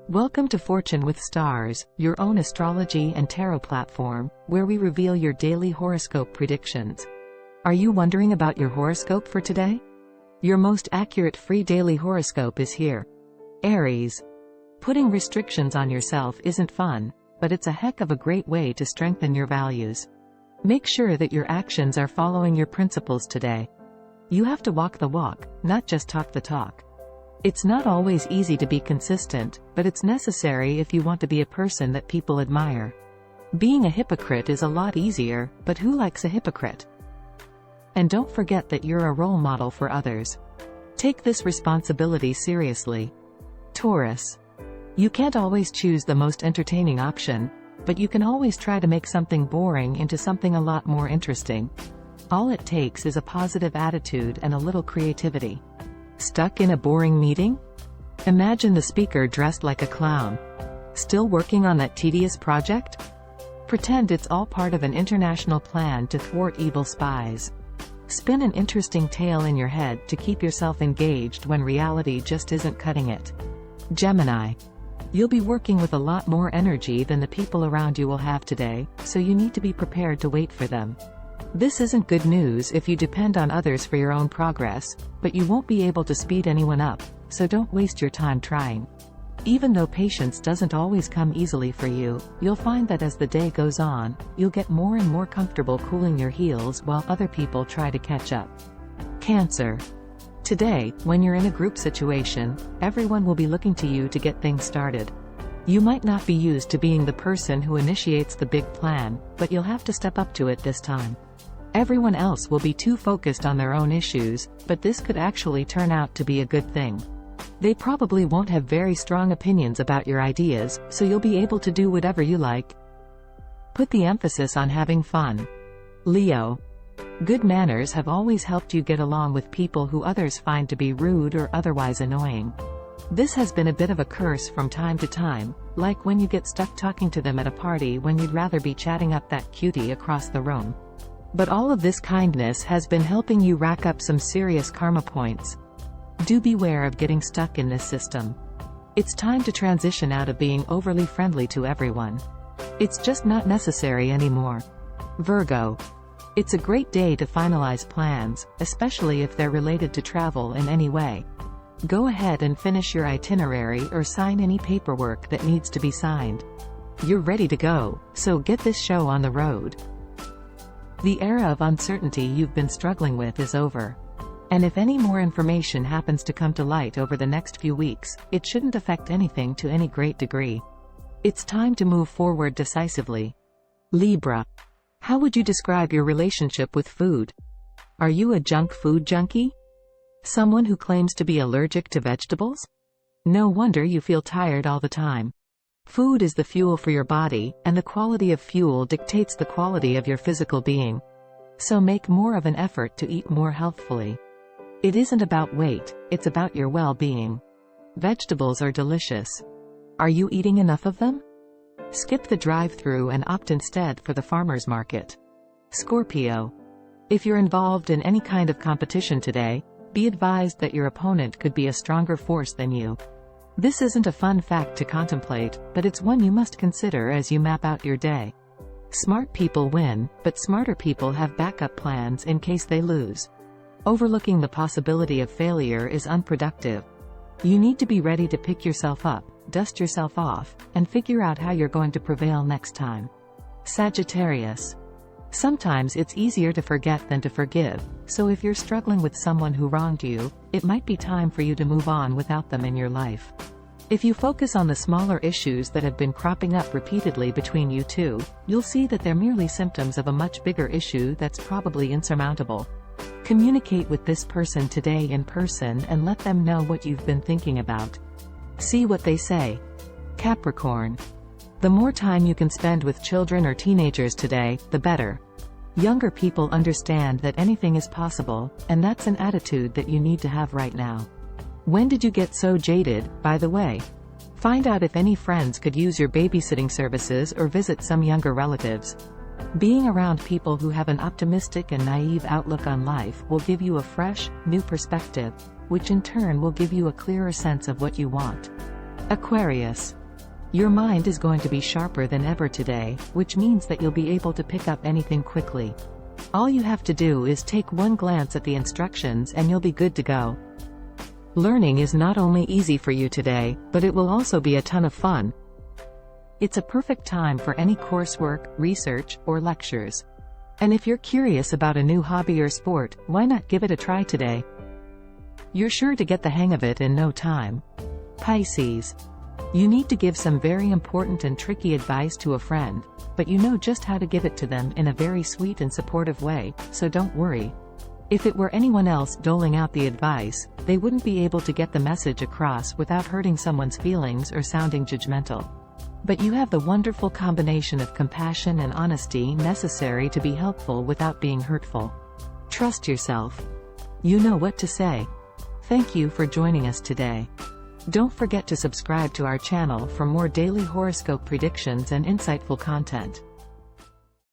Welcome to Fortune with Stars, your own astrology and tarot platform, where we reveal your daily horoscope predictions. Are you wondering about your horoscope for today? Your most accurate free daily horoscope is here. Aries. Putting restrictions on yourself isn't fun, but it's a heck of a great way to strengthen your values. Make sure that your actions are following your principles today. You have to walk the walk, not just talk the talk. It's not always easy to be consistent, but it's necessary if you want to be a person that people admire. Being a hypocrite is a lot easier, but who likes a hypocrite? And don't forget that you're a role model for others. Take this responsibility seriously. Taurus. You can't always choose the most entertaining option, but you can always try to make something boring into something a lot more interesting. All it takes is a positive attitude and a little creativity. Stuck in a boring meeting? Imagine the speaker dressed like a clown. Still working on that tedious project? Pretend it's all part of an international plan to thwart evil spies. Spin an interesting tale in your head to keep yourself engaged when reality just isn't cutting it. Gemini. You'll be working with a lot more energy than the people around you will have today, so you need to be prepared to wait for them. This isn't good news if you depend on others for your own progress, but you won't be able to speed anyone up, so don't waste your time trying. Even though patience doesn't always come easily for you, you'll find that as the day goes on, you'll get more and more comfortable cooling your heels while other people try to catch up. Cancer. Today, when you're in a group situation, everyone will be looking to you to get things started. You might not be used to being the person who initiates the big plan, but you'll have to step up to it this time. Everyone else will be too focused on their own issues, but this could actually turn out to be a good thing. They probably won't have very strong opinions about your ideas, so you'll be able to do whatever you like. Put the emphasis on having fun. Leo. Good manners have always helped you get along with people who others find to be rude or otherwise annoying. This has been a bit of a curse from time to time, like when you get stuck talking to them at a party when you'd rather be chatting up that cutie across the room. But all of this kindness has been helping you rack up some serious karma points. Do beware of getting stuck in this system. It's time to transition out of being overly friendly to everyone. It's just not necessary anymore. Virgo. It's a great day to finalize plans, especially if they're related to travel in any way. Go ahead and finish your itinerary or sign any paperwork that needs to be signed. You're ready to go, so get this show on the road. The era of uncertainty you've been struggling with is over. And if any more information happens to come to light over the next few weeks, it shouldn't affect anything to any great degree. It's time to move forward decisively. Libra. How would you describe your relationship with food? Are you a junk food junkie? Someone who claims to be allergic to vegetables? No wonder you feel tired all the time. Food is the fuel for your body, and the quality of fuel dictates the quality of your physical being. So make more of an effort to eat more healthfully. It isn't about weight, it's about your well-being. Vegetables are delicious. Are you eating enough of them? Skip the drive-through and opt instead for the farmer's market. Scorpio. If you're involved in any kind of competition today, be advised that your opponent could be a stronger force than you. This isn't a fun fact to contemplate, but it's one you must consider as you map out your day. Smart people win, but smarter people have backup plans in case they lose. Overlooking the possibility of failure is unproductive. You need to be ready to pick yourself up, dust yourself off, and figure out how you're going to prevail next time. Sagittarius. Sometimes it's easier to forget than to forgive, so if you're struggling with someone who wronged you, it might be time for you to move on without them in your life. If you focus on the smaller issues that have been cropping up repeatedly between you two, you'll see that they're merely symptoms of a much bigger issue that's probably insurmountable. Communicate with this person today in person and let them know what you've been thinking about. See what they say. Capricorn. The more time you can spend with children or teenagers today, the better. Younger people understand that anything is possible, and that's an attitude that you need to have right now. When did you get so jaded, by the way? Find out if any friends could use your babysitting services or visit some younger relatives. Being around people who have an optimistic and naive outlook on life will give you a fresh, new perspective, which in turn will give you a clearer sense of what you want. Aquarius. Your mind is going to be sharper than ever today, which means that you'll be able to pick up anything quickly. All you have to do is take one glance at the instructions and you'll be good to go. Learning is not only easy for you today, but it will also be a ton of fun. It's a perfect time for any coursework, research, or lectures. And if you're curious about a new hobby or sport, why not give it a try today? You're sure to get the hang of it in no time. Pisces. You need to give some very important and tricky advice to a friend, but you know just how to give it to them in a very sweet and supportive way, so don't worry. If it were anyone else doling out the advice, they wouldn't be able to get the message across without hurting someone's feelings or sounding judgmental. But you have the wonderful combination of compassion and honesty necessary to be helpful without being hurtful. Trust yourself. You know what to say. Thank you for joining us today. Don't forget to subscribe to our channel for more daily horoscope predictions and insightful content.